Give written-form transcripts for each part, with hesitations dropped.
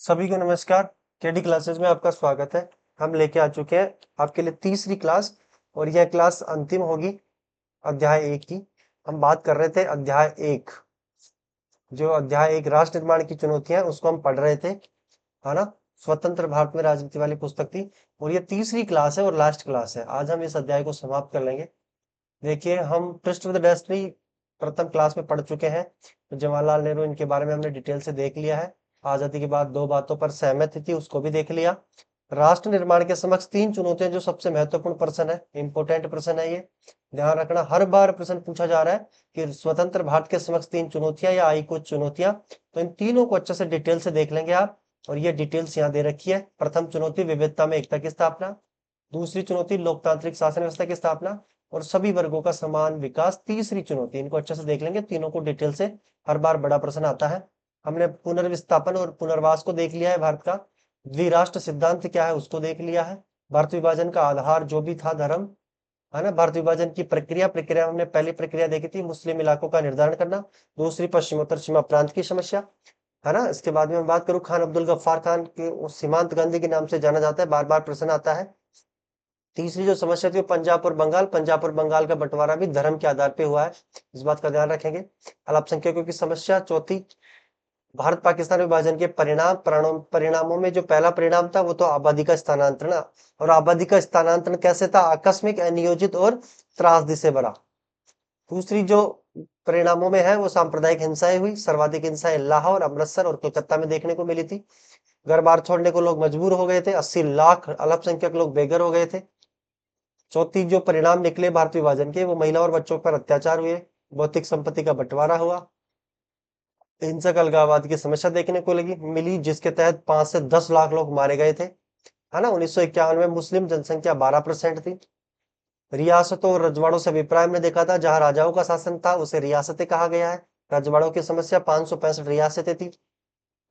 सभी को नमस्कार। केडी क्लासेस में आपका स्वागत है। हम लेके आ चुके हैं आपके लिए तीसरी क्लास और यह क्लास अंतिम होगी अध्याय 1 की। हम बात कर रहे थे अध्याय 1, जो अध्याय 1 राष्ट्र निर्माण की चुनौतियां, उसको हम पढ़ रहे थे, है ना। स्वतंत्र भारत में राजनीति वाली पुस्तक थी और ये तीसरी क्लास है और लास्ट क्लास है। आज हम इस अध्याय को समाप्त कर लेंगे। देखिए, हम ट्रस्ट विद डेस्टिनी प्रथम क्लास में पढ़ चुके हैं। तो जवाहरलाल नेहरू, इनके बारे में हमने डिटेल से देख लिया है। आजादी के बाद 2 बातों पर सहमत थी, उसको भी देख लिया। राष्ट्र निर्माण के समक्ष 3 चुनौतियां, जो सबसे महत्वपूर्ण प्रश्न है, इंपोर्टेंट प्रश्न है ये। ध्यान रखना, हर बार प्रश्न पूछा जा रहा है कि स्वतंत्र भारत के समक्ष 3 चुनौतियां या आई कुछ चुनौतियां। तो इन तीनों को अच्छे से डिटेल से देख लेंगे आप। और ये डिटेल्स यहाँ दे रखी है। प्रथम चुनौती विविधता में एकता की स्थापना, दूसरी चुनौती लोकतांत्रिक शासन व्यवस्था की स्थापना और सभी वर्गों का समान विकास, तीसरी चुनौती। इनको अच्छे से देख लेंगे, तीनों को डिटेल से। हर बार बड़ा प्रश्न आता है। हमने पुनर्विस्थापन और पुनर्वास को देख लिया है। भारत का द्विराष्ट्र सिद्धांत क्या है उसको देख लिया है। भारत विभाजन का आधार जो भी था, धर्म, है ना। भारत विभाजन की प्रक्रिया हमने पहली प्रक्रिया देखी थी, मुस्लिम इलाकों का निर्धारण करना। दूसरी पश्चिमोत्तर सीमा प्रांत की समस्या, है ना। इसके बाद में मैं बात करूं, खान अब्दुल गफ्फार खान के सीमांत गांधी के नाम से जाना जाता है, बार बार प्रश्न आता है। तीसरी जो समस्या थी वो पंजाब और बंगाल का बंटवारा भी धर्म के आधार पे हुआ है, इस बात का ध्यान रखेंगे। अल्पसंख्यकों की समस्या चौथी, भारत पाकिस्तान विभाजन के परिणामों में जो पहला परिणाम था वो तो आबादी का स्थानांतरण। और आबादी का स्थानांतरण कैसे था? आकस्मिक, अनियोजित और त्रासदी से भरा। दूसरी जो परिणामों में है वो सांप्रदायिक हिंसाएं हुई। सर्वाधिक हिंसाएं लाहौर, अमृतसर और कोलकाता में देखने को मिली थी। घर बार छोड़ने को लोग मजबूर हो गए थे। 80 लाख अल्पसंख्यक लोग बेघर हो गए थे। चौथी जो परिणाम निकले भारत विभाजन के, वो महिला और बच्चों पर अत्याचार हुए, भौतिक संपत्ति का बंटवारा हुआ, हिंसक अलगाववाद की समस्या देखने को मिली, जिसके तहत 5 से 10 लाख लोग मारे गए थे, है ना। 1951 में मुस्लिम जनसंख्या 12% थी। रियासतों और रजवाड़ों से अभिप्राय हमने देखा था, जहां राजाओं का शासन था उसे रियासतें कहा गया है। रजवाड़ों की समस्या, 565 रियासतें थी,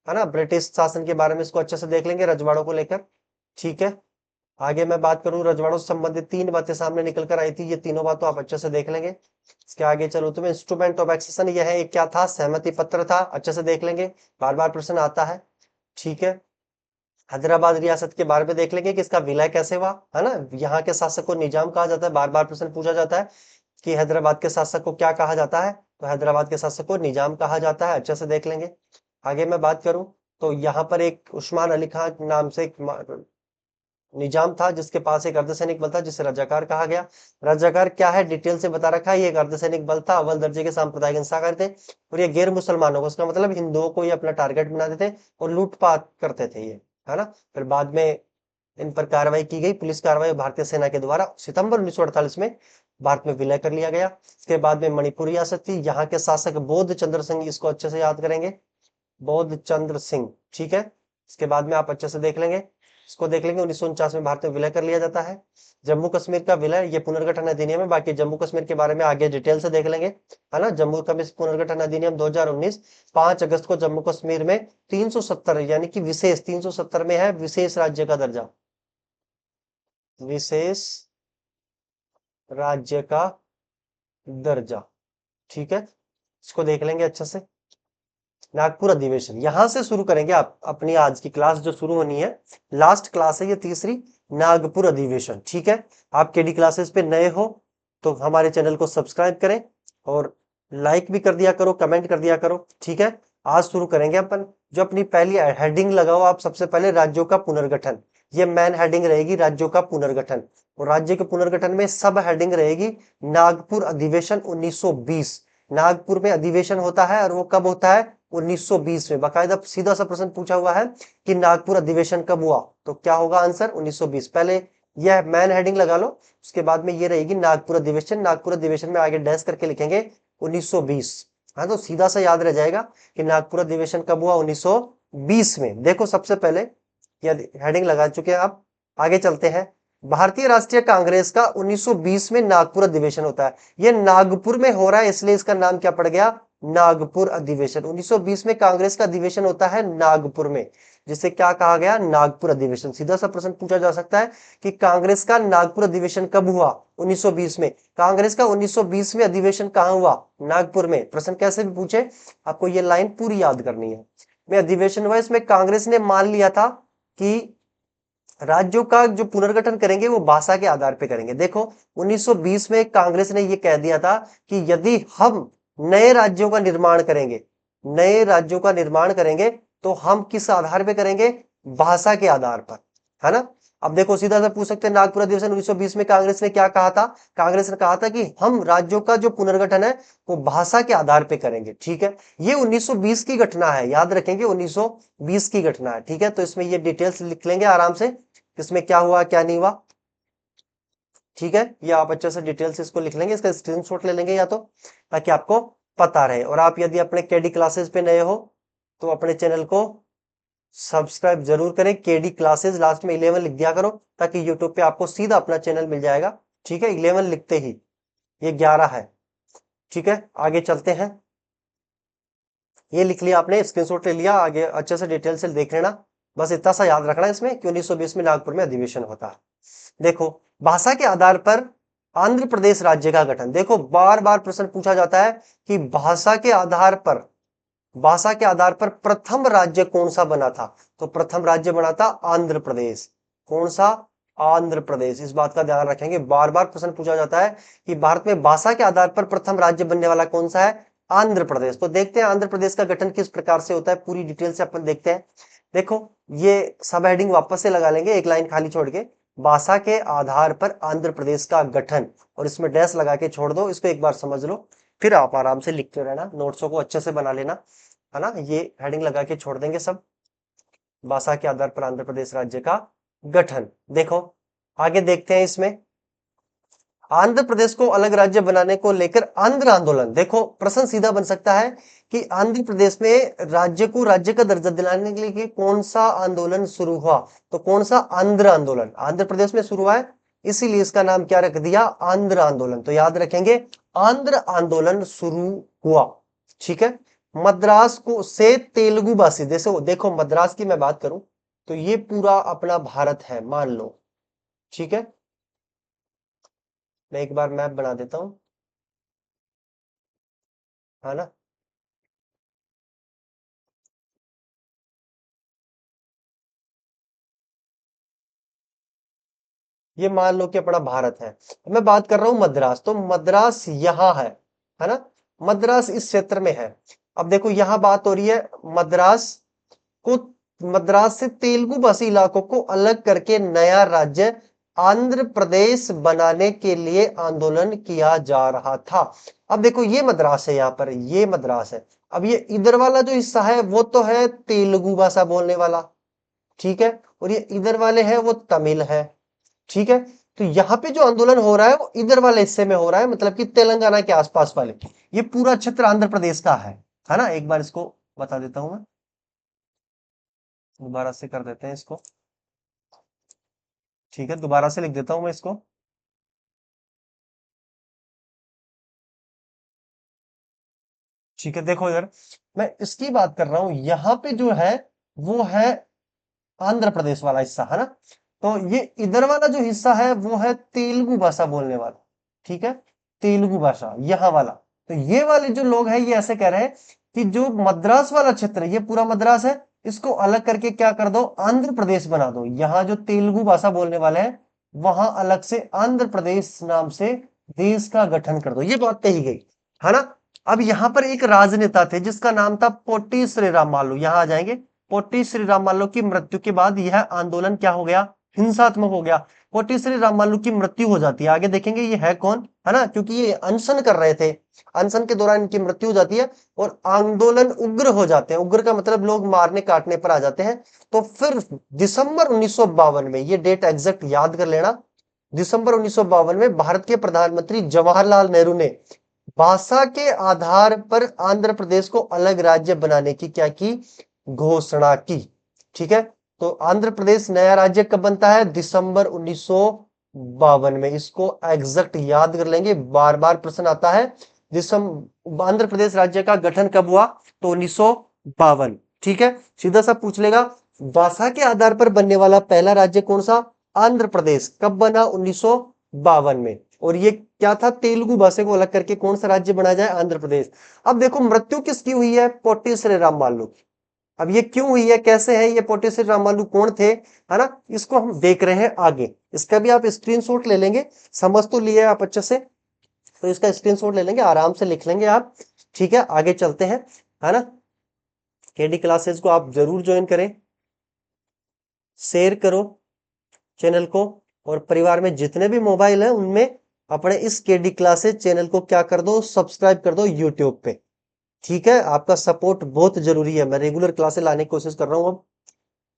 है ना। ब्रिटिश शासन के बारे में इसको अच्छे से देख लेंगे, रजवाड़ों को लेकर। ठीक है, आगे मैं बात करूं, रजवाड़ों से संबंधित 3 बातें सामने निकल कर आई थी। ये तीनों बातों आप अच्छे से देख लेंगे। इसके आगे चलो, तुम्हें इंस्ट्रूमेंट ऑफ एक्सेशन, यह एक क्या था? सहमति पत्र था, अच्छे से देख लेंगे, बार बार प्रश्न आता है। ठीक है, हैदराबाद रियासत के बारे में देख लेंगे कि इसका विलय कैसे हुआ, है ना। यहाँ के शासक को निजाम कहा जाता है, बार बार प्रश्न पूछा जाता है कि हैदराबाद के शासक को क्या कहा जाता है, तो हैदराबाद के शासक को निजाम कहा जाता है, अच्छे से देख लेंगे। आगे मैं बात करूं तो यहाँ पर एक उस्मान अली खान नाम से एक निजाम था, जिसके पास एक अर्धसैनिक बल था, जिसे रजाकार कहा गया। रजाकार क्या है, डिटेल से बता रखा है। ये एक अर्धसैनिक बल था, अव्वल दर्जे के सांप्रदायिक हिंसाकार थे और ये गैर मुसलमानों को, उसका मतलब हिंदुओं को ये अपना टारगेट बनाते थे और लूटपाट करते थे ये, है ना। फिर बाद में इन पर कार्रवाई की गई, पुलिस कार्रवाई भारतीय सेना के द्वारा। सितंबर 1948 में भारत में विलय कर लिया गया। इसके बाद में मणिपुर रियासत थी, यहाँ के शासक बोध चंद्र सिंह, इसको अच्छे से याद करेंगे, बोध चंद्र सिंह। ठीक है, इसके बाद में आप अच्छे से देख लेंगे, इसको देख लेंगे। 1949 में भारत में विलय कर लिया जाता है। जम्मू कश्मीर का विलय, ये पुनर्गठन अधिनियम है। बाकी जम्मू कश्मीर के बारे में आगे डिटेल से देख लेंगे, है ना। जम्मू कश्मीर पुनर्गठन अधिनियम 2019, 5 अगस्त को जम्मू कश्मीर में 370, यानी कि विशेष 370 में है विशेष राज्य का दर्जा, विशेष राज्य का दर्जा। ठीक है, इसको देख लेंगे अच्छे से। नागपुर अधिवेशन, यहां से शुरू करेंगे आप अपनी आज की क्लास जो शुरू होनी है, लास्ट क्लास है ये तीसरी, नागपुर अधिवेशन। ठीक है, आप केडी क्लासेस पे नए हो तो हमारे चैनल को सब्सक्राइब करें और लाइक भी कर दिया करो, कमेंट कर दिया करो। ठीक है, आज शुरू करेंगे अपन। जो अपनी पहली हेडिंग लगाओ आप, सबसे पहले राज्यों का पुनर्गठन, ये मेन हेडिंग रहेगी, राज्यों का पुनर्गठन। और राज्य के पुनर्गठन में सब हेडिंग रहेगी नागपुर अधिवेशन 1920। नागपुर में अधिवेशन होता है और वो कब होता है? 1920 में। बाकायदा सीधा सा प्रश्न पूछा हुआ है कि नागपुर अधिवेशन कब हुआ, तो क्या होगा आंसर? 1920। पहले यह मैन हेडिंग लगा लो, उसके बाद में ये रहेगी नागपुर अधिवेशन। नागपुर अधिवेशन में आगे डैश करके लिखेंगे 1920। हाँ, तो सीधा सा याद रह जाएगा कि नागपुर अधिवेशन कब हुआ? 1920 में। देखो, सबसे पहले यह हेडिंग लगा चुके हैं आप, आगे चलते हैं। भारतीय राष्ट्रीय कांग्रेस का 1920 में नागपुर अधिवेशन होता है। यह नागपुर में हो रहा है, इसलिए इसका नाम क्या पड़ गया? नागपुर अधिवेशन। 1920 में कांग्रेस का अधिवेशन होता है नागपुर में, जिसे क्या कहा गया? नागपुर अधिवेशन। सीधा सा प्रश्न पूछा जा सकता है कि कांग्रेस का नागपुर अधिवेशन कब हुआ? 1920 में। कांग्रेस का 1920 में अधिवेशन कहां हुआ? नागपुर में। प्रश्न कैसे भी पूछे, आपको ये लाइन पूरी याद करनी है। में अधिवेशन हुआ। इसमें कांग्रेस ने मान लिया था कि राज्यों का जो पुनर्गठन करेंगे वो भाषा के आधार पर करेंगे। देखो 1920 में कांग्रेस ने ये कह दिया था कि यदि हम नए राज्यों का निर्माण करेंगे, नए राज्यों का निर्माण करेंगे तो हम किस आधार पे करेंगे? भाषा के आधार पर, है ना। अब देखो सीधा सा पूछ सकते हैं, नागपुर अधिवेशन 1920 में कांग्रेस ने क्या कहा था? कांग्रेस ने कहा था कि हम राज्यों का जो पुनर्गठन है वो भाषा के आधार पे करेंगे। ठीक है, ये 1920 की घटना है, याद रखेंगे 1920 की घटना है। ठीक है, तो इसमें ये डिटेल्स लिख लेंगे आराम से, इसमें क्या हुआ क्या नहीं हुआ। ठीक है, ये आप अच्छे से डिटेल्स इसको लिख लेंगे, इसका स्क्रीनशॉट ले लेंगे या तो, ताकि आपको पता रहे। और आप यदि अपने केडी क्लासेस पे नए हो तो अपने चैनल को सब्सक्राइब जरूर करें। केडी क्लासेस लास्ट में 11 लिख दिया करो, ताकि यूट्यूब पे आपको सीधा अपना चैनल मिल जाएगा। ठीक है, 11 लिखते ही ये 11 है। ठीक है, आगे चलते हैं। ये लिख लिया आपने, स्क्रीनशॉट ले लिया, आगे अच्छे से डिटेल से देख लेना। बस इतना सा याद रखना इसमें कि 1920 में नागपुर में अधिवेशन होता है। देखो भाषा के आधार पर आंध्र प्रदेश राज्य का गठन। देखो बार बार प्रश्न पूछा जाता है कि भाषा के आधार पर, भाषा के आधार पर प्रथम राज्य कौन सा बना था? तो प्रथम राज्य बना था आंध्र प्रदेश। कौन सा? आंध्र प्रदेश। इस बात का ध्यान रखेंगे, बार बार प्रश्न पूछा जाता है कि भारत में भाषा के आधार पर प्रथम राज्य बनने वाला कौन सा है? आंध्र प्रदेश। तो देखते हैं आंध्र प्रदेश का गठन किस प्रकार से होता है, पूरी डिटेल से अपन देखते हैं। देखो ये सब हेडिंग वापस से लगा लेंगे, एक लाइन खाली छोड़ के, भाषा के आधार पर आंध्र प्रदेश का गठन, और इसमें डैश लगा के छोड़ दो, इसको एक बार समझ लो, फिर आप आराम से लिखते रहना, नोट्सों को अच्छे से बना लेना, है ना। ये हेडिंग लगा के छोड़ देंगे सब, भाषा के आधार पर आंध्र प्रदेश राज्य का गठन। देखो आगे देखते हैं इसमें, आंध्र प्रदेश को अलग राज्य बनाने को लेकर आंध्र आंदोलन। देखो प्रश्न सीधा बन सकता है कि आंध्र प्रदेश में राज्य को राज्य का दर्जा दिलाने के लिए कौन सा आंदोलन शुरू हुआ? तो कौन सा? आंध्र आंदोलन आंध्र प्रदेश में शुरू हुआ है, इसीलिए इसका नाम क्या रख दिया? आंध्र आंदोलन। तो याद रखेंगे आंध्र आंदोलन शुरू हुआ। ठीक है, मद्रास को से तेलुगु भाषी, जैसे देखो मद्रास की मैं बात करूं तो ये पूरा अपना भारत है, मान लो। ठीक है, मैं एक बार मैप बना देता हूं, है ना। ये मान लो कि अपना भारत है। मैं बात कर रहा हूं मद्रास, तो मद्रास यहां है ना। मद्रास इस क्षेत्र में है। अब देखो यहां बात हो रही है मद्रास को, मद्रास से तेलुगु भाषी इलाकों को अलग करके नया राज्य आंध्र प्रदेश बनाने के लिए आंदोलन किया जा रहा था। अब देखो ये मद्रास है, यहां पर ये मद्रास है। अब ये इधर वाला जो हिस्सा है वो तो है तेलुगु भाषा बोलने वाला, ठीक है, और ये इधर वाले हैं वो तमिल है। ठीक है, तो यहाँ पे जो आंदोलन हो रहा है वो इधर वाले हिस्से में हो रहा है, मतलब कि तेलंगाना के आसपास वाले। ये पूरा क्षेत्र आंध्र प्रदेश का है ना। एक बार इसको बता देता हूं मैं, दोबारा से कर देते हैं इसको। ठीक है, दोबारा से लिख देता हूं मैं इसको। ठीक है, देखो इधर मैं इसकी बात कर रहा हूं, यहाँ पे जो है वो है आंध्र प्रदेश वाला हिस्सा, है ना। तो ये इधर वाला जो हिस्सा है वो है तेलुगु भाषा बोलने वाला। ठीक है, तेलुगु भाषा यहाँ वाला। तो ये वाले जो लोग हैं ये ऐसे कह रहे हैं कि जो मद्रास वाला क्षेत्र है, ये पूरा मद्रास है, इसको अलग करके क्या कर दो? आंध्र प्रदेश बना दो। यहाँ जो तेलुगु भाषा बोलने वाले हैं वहां अलग से आंध्र प्रदेश नाम से देश का गठन कर दो। ये बात कही गई, है ना। अब यहाँ पर एक राजनेता थे जिसका नाम था पोटी श्रीराम मालू, यहाँ आ जाएंगे। पोटी श्रीराम मालू की मृत्यु के बाद यह आंदोलन क्या हो गया? हिंसात्मक हो गया। पोटी श्रीराम मालू की मृत्यु हो जाती है, आगे देखेंगे ये है कौन, है ना, क्योंकि ये अनशन कर रहे थे, अनशन के दौरान इनकी मृत्यु हो जाती है और आंदोलन उग्र हो जाते हैं। उग्र का मतलब लोग मारने काटने पर आ जाते हैं। तो फिर दिसंबर 1952 में, ये डेट एग्जैक्ट याद कर लेना, दिसंबर 1952 में भारत के प्रधानमंत्री जवाहरलाल नेहरू ने भाषा के आधार पर आंध्र प्रदेश को अलग राज्य बनाने की क्या की? घोषणा की। ठीक है, तो आंध्र प्रदेश नया राज्य कब बनता है? दिसंबर 1952 में। इसको एग्जैक्ट याद कर लेंगे, बार बार प्रश्न आता है। दिसंबर आंध्र प्रदेश राज्य का गठन कब हुआ? तो 1952। ठीक है, सीधा सा पूछ लेगा भाषा के आधार पर बनने वाला पहला राज्य कौन सा? आंध्र प्रदेश। कब बना? 1952 में। और ये क्या था? तेलुगु भाषा को अलग करके कौन सा राज्य बनाया जाए? आंध्र प्रदेश। अब देखो मृत्यु किसकी हुई है? पोटी श्रीराम मालू की। अब ये क्यों हुई है, कैसे है, ये पोटेश्वरी रामालू कौन थे, है ना, इसको हम देख रहे हैं आगे। इसका भी आप स्क्रीनशॉट ले लेंगे, समझ तो लिए आप अच्छे से, तो इसका स्क्रीनशॉट ले लेंगे, आराम से लिख लेंगे आप। ठीक है, आगे चलते हैं, है ना। केडी क्लासेस को आप जरूर ज्वाइन करें, शेयर करो चैनल को, और परिवार में जितने भी मोबाइल है उनमें अपने इस केडी क्लासेस चैनल को क्या कर दो, सब्सक्राइब कर दो यूट्यूब पे। ठीक है, आपका सपोर्ट बहुत जरूरी है, मैं रेगुलर क्लासेस लाने की कोशिश कर रहा हूं अब।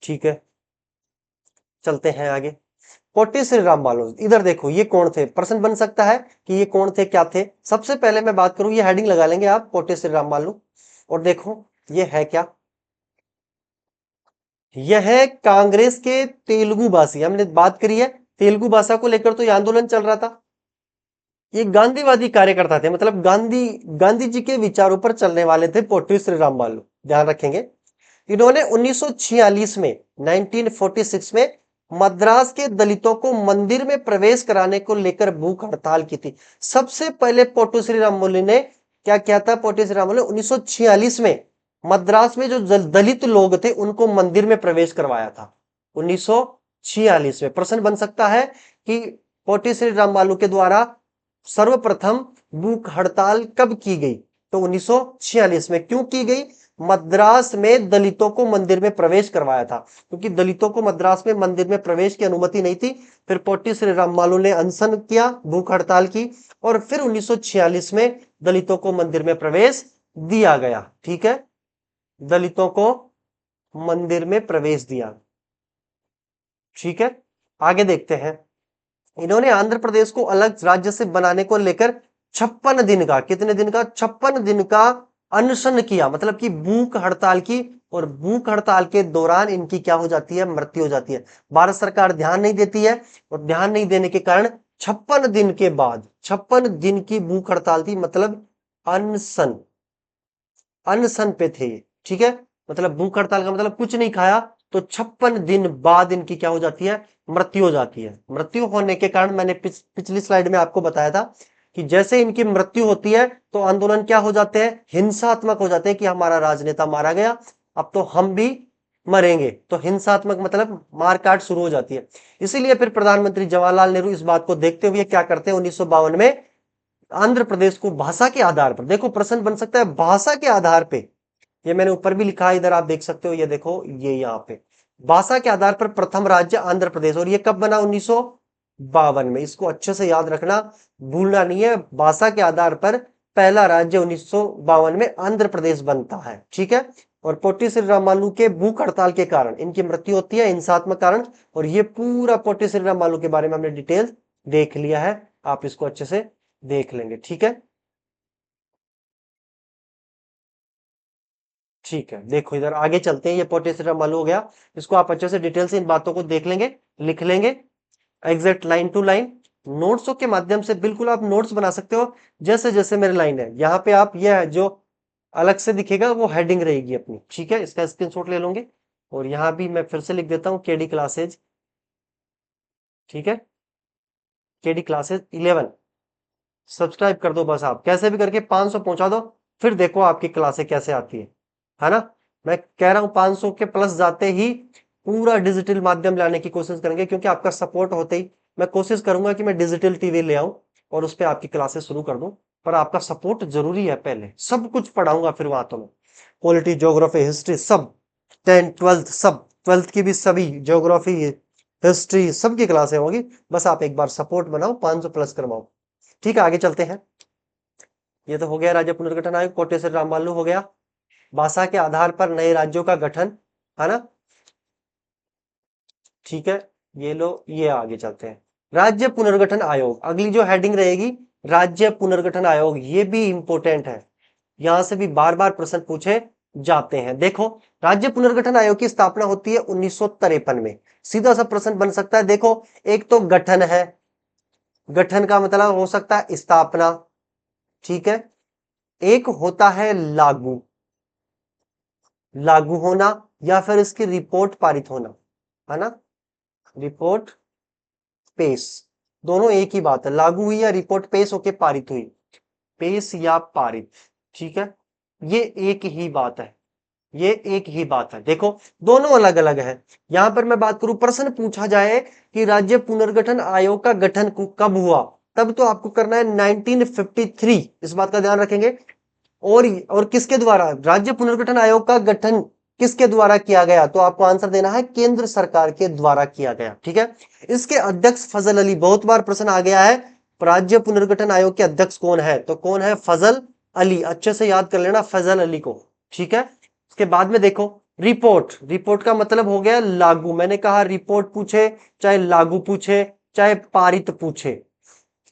ठीक है, चलते हैं आगे। पोटी श्री रामबालू, इधर देखो ये कौन थे, प्रश्न बन सकता है कि ये कौन थे, क्या थे। सबसे पहले मैं बात करूं, ये हेडिंग लगा लेंगे आप, पोटी श्री रामबालू। और देखो ये है क्या, यह है कांग्रेस के तेलुगु भाषी, हमने बात करी है तेलुगु भाषा को लेकर, तो ये आंदोलन चल रहा था। ये गांधीवादी कार्यकर्ता थे, मतलब गांधी जी के विचारों पर चलने वाले थे पोटी श्री रामबालू, ध्यान रखेंगे। इन्होंने 1946 में 1946 में मद्रास के दलितों को मंदिर में प्रवेश कराने को लेकर भूख हड़ताल की थी। सबसे पहले पोटू श्री राममूली ने क्या किया था, पोटू श्री राममूली 1946 में मद्रास में जो दलित लोग थे उनको मंदिर में प्रवेश करवाया था 1946 में। प्रश्न बन सकता है कि पोटी श्री रामबालू के द्वारा सर्वप्रथम भूख हड़ताल कब की गई, तो 1946 में। क्यों की गई, मद्रास में दलितों को मंदिर में प्रवेश करवाया था, क्योंकि दलितों को मद्रास में मंदिर में प्रवेश की अनुमति नहीं थी। फिर पोटी श्री रामबालू ने अनशन किया, भूख हड़ताल की, और फिर 1946 में दलितों को मंदिर में प्रवेश दिया गया। ठीक है, दलितों को मंदिर में प्रवेश दिया। ठीक है, आगे देखते हैं। इन्होंने आंध्र प्रदेश को अलग राज्य से बनाने को लेकर 56 दिन का, कितने दिन का, 56 दिन का अनशन किया, मतलब कि भूख हड़ताल की। और भूख हड़ताल के दौरान इनकी क्या हो जाती है, मृत्यु हो जाती है। भारत सरकार ध्यान नहीं देती है, और ध्यान नहीं देने के कारण 56 दिन के बाद, 56 दिन की भूख हड़ताल थी, मतलब अनशन, अनशन पे थे। ठीक है, मतलब भूख हड़ताल का मतलब कुछ नहीं खाया, तो 56 दिन बाद इनकी क्या हो जाती है, मृत्यु हो जाती है। मृत्यु होने के कारण मैंने पिछली स्लाइड में आपको बताया था कि जैसे इनकी मृत्यु होती है तो आंदोलन क्या हो जाते हैं, हिंसात्मक हो जाते हैं, कि हमारा राजनेता मारा गया, अब तो हम भी मरेंगे, तो हिंसात्मक मतलब मारकाट शुरू हो जाती है। इसीलिए फिर प्रधानमंत्री जवाहरलाल नेहरू इस बात को देखते हुए क्या करते हैं, 1952 में आंध्र प्रदेश को भाषा के आधार पर, देखो प्रश्न बन सकता है भाषा के आधार पे, ये मैंने ऊपर भी लिखा है, इधर आप देख सकते हो, ये देखो ये यहाँ पे भाषा के आधार पर प्रथम राज्य आंध्र प्रदेश। और ये कब बना, 1952 में। इसको अच्छे से याद रखना, भूलना नहीं है, भाषा के आधार पर पहला राज्य 1952 में आंध्र प्रदेश बनता है। ठीक है, और पोटी श्री रामालू के भूख हड़ताल के कारण इनकी मृत्यु होती है, हिंसात्मक कारण। और ये पूरा पोटी श्री रामालू के बारे में हमने डिटेल देख लिया है, आप इसको अच्छे से देख लेंगे। ठीक है, ठीक है, देखो इधर आगे चलते हैं, ये पोटेशियम मालूम हो गया, इसको आप अच्छे से डिटेल से इन बातों को देख लेंगे, लिख लेंगे एग्जैक्ट लाइन टू लाइन। नोट्सों के माध्यम से बिल्कुल आप नोट्स बना सकते हो, जैसे जैसे मेरी लाइन है यहाँ पे, आप ये जो अलग से दिखेगा वो हेडिंग रहेगी अपनी। ठीक है, इसका स्क्रीनशॉट ले लोगे, और यहाँ भी मैं फिर से लिख देता हूँ केडी क्लासेज। ठीक है, केडी क्लासेज 11 सब्सक्राइब कर दो, बस आप कैसे भी करके 500 पहुंचा दो, फिर देखो आपकी क्लासें कैसे आती है ना। मैं कह रहा हूं 500 के प्लस जाते ही पूरा डिजिटल माध्यम लाने की कोशिश करेंगे, क्योंकि आपका सपोर्ट होते ही मैं कोशिश करूंगा कि मैं डिजिटल टीवी ले आऊं और उस पर आपकी क्लासेस शुरू कर दूं। पर आपका सपोर्ट जरूरी है, पहले सब कुछ पढ़ाऊंगा, फिर वहां तो मैं पॉलिटी, ज्योग्राफी, हिस्ट्री सब, 10 12 सब, 12th की भी सभी, ज्योग्राफी, हिस्ट्री सबकी क्लासें होगी। बस आप एक बार सपोर्ट बनाओ, 500 प्लस करवाओ। ठीक है, आगे चलते हैं। ये तो हो गया राज्य पुनर्गठन आयोग, कोटे से रामबालू हो गया। भाषा के आधार पर नए राज्यों का गठन, है ना। ठीक है, ये लो, ये आगे चलते हैं। राज्य पुनर्गठन आयोग, अगली जो हेडिंग रहेगी राज्य पुनर्गठन आयोग, ये भी इंपॉर्टेंट है, यहां से भी बार बार प्रश्न पूछे जाते हैं। देखो, राज्य पुनर्गठन आयोग की स्थापना होती है 1953 में। सीधा सा प्रश्न बन सकता है, देखो एक तो गठन है, गठन का मतलब हो सकता है स्थापना, ठीक है, एक होता है लागू, लागू होना, या फिर इसकी रिपोर्ट पारित होना, है ना, रिपोर्ट पेश, दोनों एक ही बात है, लागू हुई या रिपोर्ट पेश होके पारित हुई, पेश या पारित। ठीक है, ये एक ही बात है, ये एक ही बात है। देखो दोनों अलग अलग है। यहां पर मैं बात करूं, प्रश्न पूछा जाए कि राज्य पुनर्गठन आयोग का गठन कब हुआ, तब तो आपको करना है 1953, इस बात का ध्यान रखेंगे। और किसके द्वारा राज्य पुनर्गठन आयोग का गठन किसके द्वारा किया गया, तो आपको आंसर देना है केंद्र सरकार के द्वारा किया गया। ठीक है, इसके अध्यक्ष फजल अली, बहुत बार प्रश्न आ गया है राज्य पुनर्गठन आयोग के अध्यक्ष कौन है, तो कौन है, फजल अली। अच्छे से याद कर लेना फजल अली को। ठीक है, उसके बाद में देखो रिपोर्ट, रिपोर्ट का मतलब हो गया लागू। मैंने कहा रिपोर्ट पूछे चाहे लागू पूछे चाहे पारित पूछे,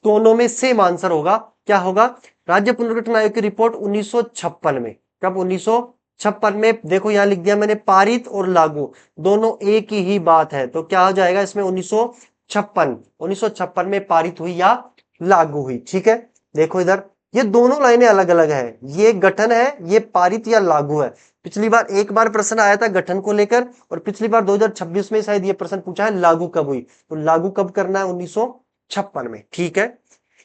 दोनों में सेम आंसर होगा। क्या होगा, राज्य पुनर्गठन आयोग की रिपोर्ट 1956 में। कब, 1956 में। देखो यहां लिख दिया मैंने पारित और लागू, दोनों एक ही बात है, तो क्या हो जाएगा इसमें 1956 में पारित हुई या लागू हुई। ठीक है, देखो इधर ये दोनों लाइनें अलग अलग है, ये गठन है, ये पारित या लागू है। पिछली बार एक बार प्रश्न आया था गठन को लेकर, और पिछली बार 2026 में शायद ये प्रश्न पूछा है लागू कब हुई, तो लागू कब करना है, 1956 में। ठीक है,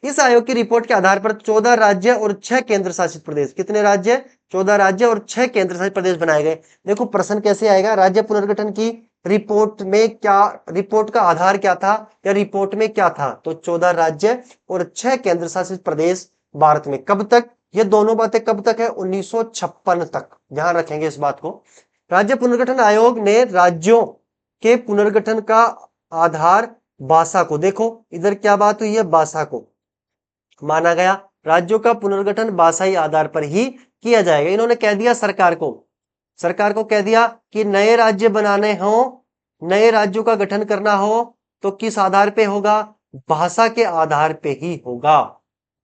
इस आयोग की रिपोर्ट के आधार पर 14 राज्य और 6 केंद्र शासित प्रदेश, कितने राज्य, 14 राज्य और 6 केंद्र शासित प्रदेश बनाए गए। देखो प्रश्न कैसे आएगा, राज्य पुनर्गठन की रिपोर्ट में क्या, रिपोर्ट का आधार क्या था या रिपोर्ट में क्या था, तो 14 राज्य और 6 केंद्र शासित प्रदेश भारत में। कब तक, ये दोनों बातें कब तक है, 1956 तक, ध्यान रखेंगे इस बात को। राज्य पुनर्गठन आयोग ने राज्यों के पुनर्गठन का आधार भाषा को, देखो इधर क्या बात हुई है, भाषा को माना गया, राज्यों का पुनर्गठन भाषाई आधार पर ही किया जाएगा। इन्होंने कह दिया सरकार को, सरकार को कह दिया कि नए राज्य बनाने हो, नए राज्यों का गठन करना हो तो किस आधार पे होगा, भाषा के आधार पे ही होगा।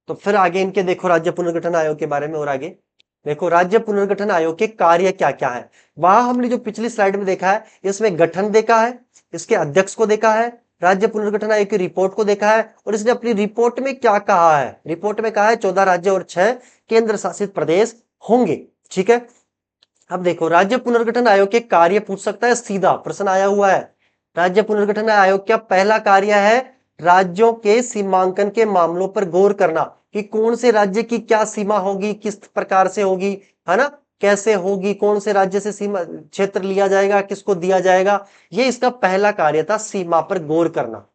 तो फिर आगे इनके देखो राज्य पुनर्गठन आयोग के बारे में, और आगे देखो राज्य पुनर्गठन आयोग के कार्य क्या क्या है। वहां हमने जो पिछली स्लाइड में देखा है, इसमें गठन देखा है, इसके अध्यक्ष को देखा है, राज्य पुनर्गठन आयोग की रिपोर्ट को देखा है, और इसने अपनी रिपोर्ट में क्या कहा है, रिपोर्ट में कहा है 14 राज्य और 6 केंद्र शासित प्रदेश होंगे। ठीक है, अब देखो राज्य पुनर्गठन आयोग के कार्य पूछ सकता है, सीधा प्रश्न आया हुआ है। राज्य पुनर्गठन आयोग का पहला कार्य है राज्यों के सीमांकन के मामलों पर गौर करना, कि कौन से राज्य की क्या सीमा होगी, किस प्रकार से होगी, है ना, कैसे होगी, कौन से राज्य से सीमा क्षेत्र लिया जाएगा, किसको दिया जाएगा, ये इसका पहला कार्य था, सीमा पर गौर करना।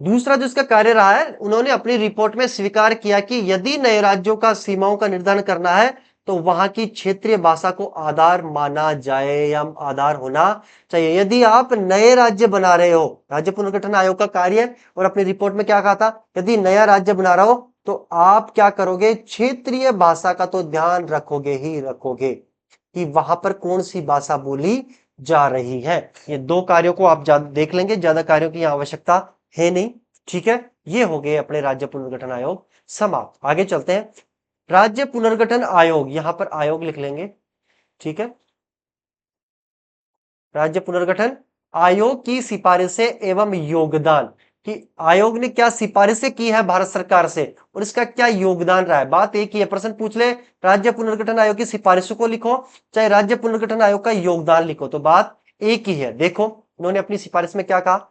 दूसरा जो इसका कार्य रहा है, उन्होंने अपनी रिपोर्ट में स्वीकार किया कि यदि नए राज्यों का सीमाओं का निर्धारण करना है तो वहां की क्षेत्रीय भाषा को आधार माना जाए या आधार होना चाहिए। यदि आप नए राज्य बना रहे हो, राज्य पुनर्गठन आयोग का कार्य, और अपनी रिपोर्ट में क्या कहा था, यदि नया राज्य बना रहा हो तो आप क्या करोगे, क्षेत्रीय भाषा का तो ध्यान रखोगे ही रखोगे, कि वहां पर कौन सी भाषा बोली जा रही है। ये दो कार्यों को आप देख लेंगे, ज्यादा कार्यों की आवश्यकता है नहीं। ठीक है, ये हो गए अपने राज्य पुनर्गठन आयोग समाप्त। आगे चलते हैं, राज्य पुनर्गठन आयोग, यहां पर आयोग लिख लेंगे। ठीक है, राज्य पुनर्गठन आयोग की सिफारिशें एवं योगदान, कि आयोग ने क्या सिफारिशें की है भारत सरकार से और इसका क्या योगदान रहा है। बात एक ही है, प्रश्न पूछ ले राज्य पुनर्गठन आयोग की सिफारिशों को लिखो चाहे राज्य पुनर्गठन आयोग का योगदान लिखो, तो बात एक ही है। देखो उन्होंने अपनी सिफारिश में क्या कहा,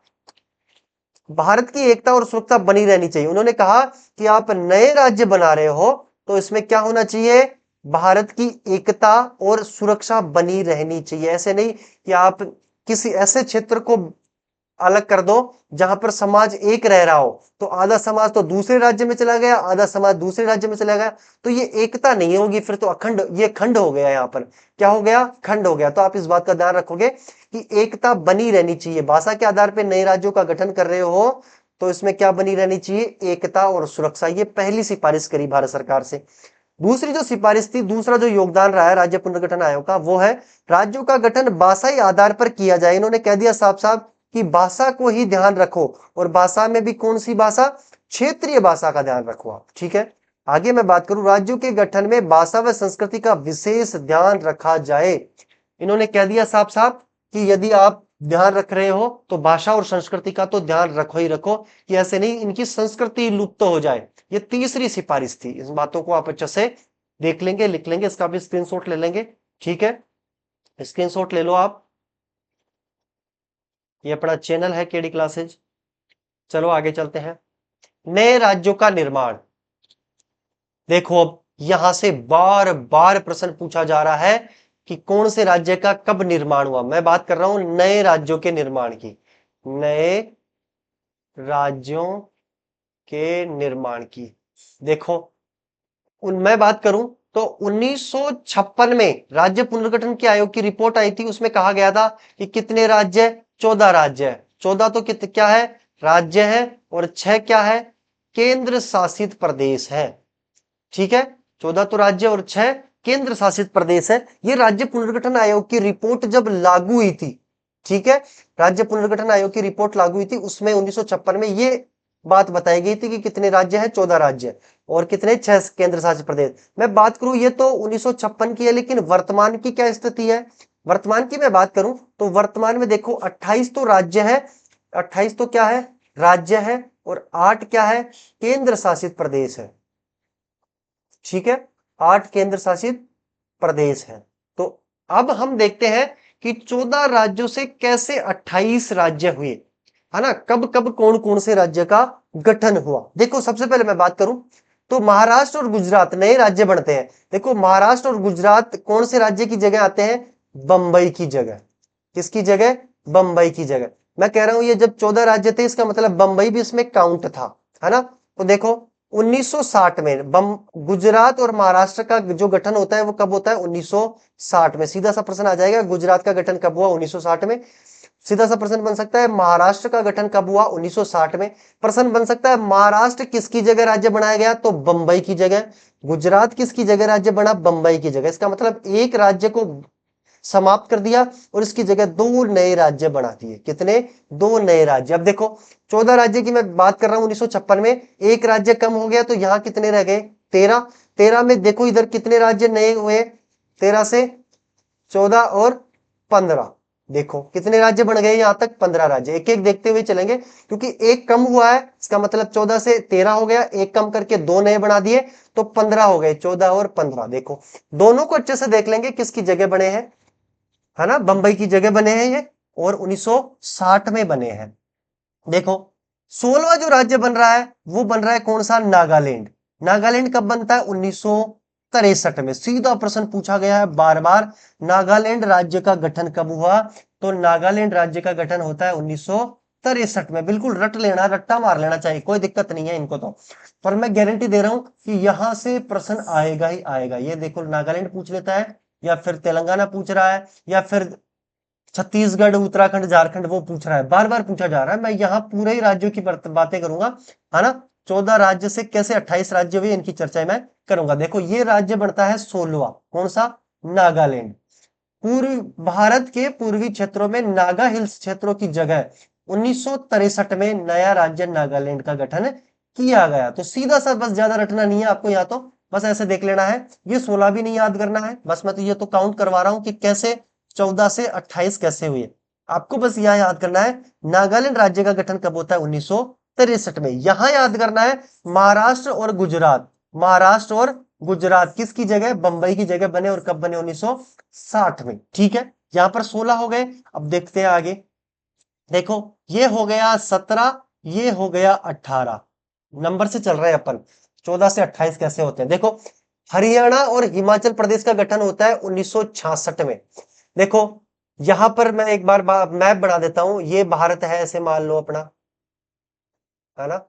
भारत की एकता और सुरक्षा बनी रहनी चाहिए। उन्होंने कहा कि आप नए राज्य बना रहे हो तो इसमें क्या होना चाहिए, भारत की एकता और सुरक्षा बनी रहनी चाहिए। ऐसे नहीं कि आप किसी ऐसे क्षेत्र को अलग कर दो जहां पर समाज एक रह रहा हो, तो आधा समाज तो दूसरे राज्य में चला गया, आधा समाज दूसरे राज्य में चला गया, तो ये एकता नहीं होगी, फिर तो अखंड, ये खंड हो गया, यहां पर क्या हो गया, खंड हो गया। तो आप इस बात का ध्यान रखोगे कि एकता बनी रहनी चाहिए। भाषा के आधार पर नए राज्यों का गठन कर रहे हो तो इसमें क्या बनी रहनी चाहिए, एकता और सुरक्षा। ये पहली सिफारिश करी भारत सरकार से। दूसरी जो सिफारिश थी, दूसरा जो योगदान रहा है राज्य पुनर्गठन आयोग का, वो है राज्यों का गठन भाषाई आधार पर किया जाए। इन्होंने कह दिया साफ साफ कि भाषा को ही ध्यान रखो, और भाषा में भी कौन सी भाषा, क्षेत्रीय भाषा का ध्यान रखो आप। ठीक है, आगे मैं बात करूं, राज्यों के गठन में भाषा व संस्कृति का विशेष ध्यान रखा जाए। इन्होंने कह दिया साफ साफ कि यदि आप ध्यान रख रहे हो तो भाषा और संस्कृति का तो ध्यान रखो ही रखो, कि ऐसे नहीं इनकी संस्कृति लुप्त हो जाए। ये तीसरी सिफारिश थी। इस बातों को आप अच्छे से देख लेंगे, लिख लेंगे, इसका भी स्क्रीनशॉट ले लेंगे। ठीक है, स्क्रीनशॉट ले लो आप। ये अपना चैनल है केडी क्लासेज। चलो आगे चलते हैं, नए राज्यों का निर्माण। देखो अब यहां से बार बार प्रश्न पूछा जा रहा है कि कौन से राज्य का कब निर्माण हुआ। मैं बात कर रहा हूं नए राज्यों के निर्माण की, नए राज्यों के निर्माण की। देखो मैं बात करूं तो 1956 में राज्य पुनर्गठन के आयोग की रिपोर्ट आई थी, उसमें कहा गया था कि कितने राज्य, 14 राज्य है। 14 तो क्या है, राज्य है, और 6 क्या है, केंद्र शासित प्रदेश है। ठीक है, 14 तो राज्य और 6 केंद्र शासित प्रदेश है। ये राज्य पुनर्गठन आयोग की रिपोर्ट जब लागू हुई थी, ठीक है, राज्य पुनर्गठन आयोग की रिपोर्ट लागू हुई थी, उसमें 1956 में ये बात बताई गई थी कि कितने राज्य हैं, 14 राज्य, और कितने, 6 केंद्र शासित प्रदेश। मैं बात करूं ये तो 1956 की है, लेकिन वर्तमान की क्या स्थिति है, वर्तमान की मैं बात करूं तो वर्तमान में देखो 28 तो राज्य है, 28 तो क्या है, राज्य है, और 8 क्या है, केंद्र शासित प्रदेश है। ठीक है, 8 केंद्र शासित प्रदेश है। तो अब हम देखते हैं कि 14 राज्यों से कैसे 28 राज्य हुए, है ना, कब कब कौन कौन से राज्य का गठन हुआ। देखो सबसे पहले मैं बात करूं तो महाराष्ट्र और गुजरात नए राज्य बनते हैं। देखो महाराष्ट्र और गुजरात कौन से राज्य की जगह आते हैं, बंबई की जगह। किसकी जगह, बंबई की जगह। मैं कह रहा हूं ये जब 14 राज्य थे, इसका मतलब बंबई भी इसमें काउंट था, है ना। तो देखो 1960 में गुजरात और महाराष्ट्र का जो गठन होता है वो कब होता है, 1960 में। सीधा सा प्रश्न आ जाएगा, गुजरात का गठन कब हुआ, 1960 में। सीधा सा प्रश्न बन सकता है, महाराष्ट्र का गठन कब हुआ, 1960 में। प्रश्न बन सकता है, महाराष्ट्र किसकी जगह राज्य बनाया गया, तो बंबई की जगह। गुजरात किसकी जगह राज्य बना, बंबई की जगह। इसका मतलब एक राज्य को समाप्त कर दिया और इसकी जगह 2 नए राज्य बना दिए। कितने, 2 नए राज्य। अब देखो 14 राज्य की मैं बात कर रहा हूं 1956 में, एक राज्य कम हो गया तो यहां कितने रह गए, 13। 13 में देखो इधर कितने राज्य नए हुए, 13 से 14 और 15। देखो कितने राज्य बन गए, यहां तक 15 राज्य। एक एक देखते हुए चलेंगे, क्योंकि एक कम हुआ है, इसका मतलब 14 से 13 हो गया, एक कम करके 2 नए बना दिए तो 15 हो गए, 14 और 15। देखो दोनों को अच्छे से देख लेंगे किसकी जगह बने हैं, है ना, बंबई की जगह बने हैं ये, और 1960 में बने हैं। देखो 16वां जो राज्य बन रहा है वो बन रहा है कौन सा, नागालैंड। नागालैंड कब बनता है, 1963 में। सीधा प्रश्न पूछा गया है बार बार, नागालैंड राज्य का गठन कब हुआ, तो नागालैंड राज्य का गठन होता है 1963 में। बिल्कुल रट लेना, रट्टा मार लेना चाहिए, कोई दिक्कत नहीं है इनको तो। पर मैं गारंटी दे रहा हूं कि यहां से प्रश्न आएगा ही आएगा। ये देखो नागालैंड पूछ लेता है, या फिर तेलंगाना पूछ रहा है, या फिर छत्तीसगढ़, उत्तराखंड, झारखंड वो पूछ रहा है, बार बार पूछा जा रहा है। मैं यहाँ पूरे ही राज्यों की बातें करूंगा, है ना। 14 राज्य से कैसे 28 राज्य हुए इनकी चर्चा मैं करूंगा। देखो ये राज्य बनता है 16वां, कौन सा, नागालैंड। पूर्वी भारत के पूर्वी क्षेत्रों में नागा हिल्स क्षेत्रों की जगह 1963 में नया राज्य नागालैंड का गठन किया गया। तो सीधा सा बस, ज्यादा रटना नहीं है आपको, यहाँ तो बस ऐसे देख लेना है। ये 16 भी नहीं याद करना है, बस मैं तो ये तो काउंट करवा रहा हूं कि कैसे 14 से 28 कैसे हुए। आपको बस यह याद करना है नागालैंड राज्य का गठन कब होता है, 1963 में। यहां याद करना है महाराष्ट्र और गुजरात, महाराष्ट्र और गुजरात किसकी जगह, बंबई की जगह बने, और कब बने, 1960 में। ठीक है, यहां पर 16 हो गए। अब देखते हैं आगे। देखो ये हो गया 17, ये हो गया 18, नंबर से चल रहे हैं अपन। 14 से 28 कैसे होते हैं, देखो हरियाणा और हिमाचल प्रदेश का गठन होता है 1966 में। देखो यहां पर मैं एक बार मैप बना देता हूं, ये भारत है ऐसे मान लो अपना, है ना,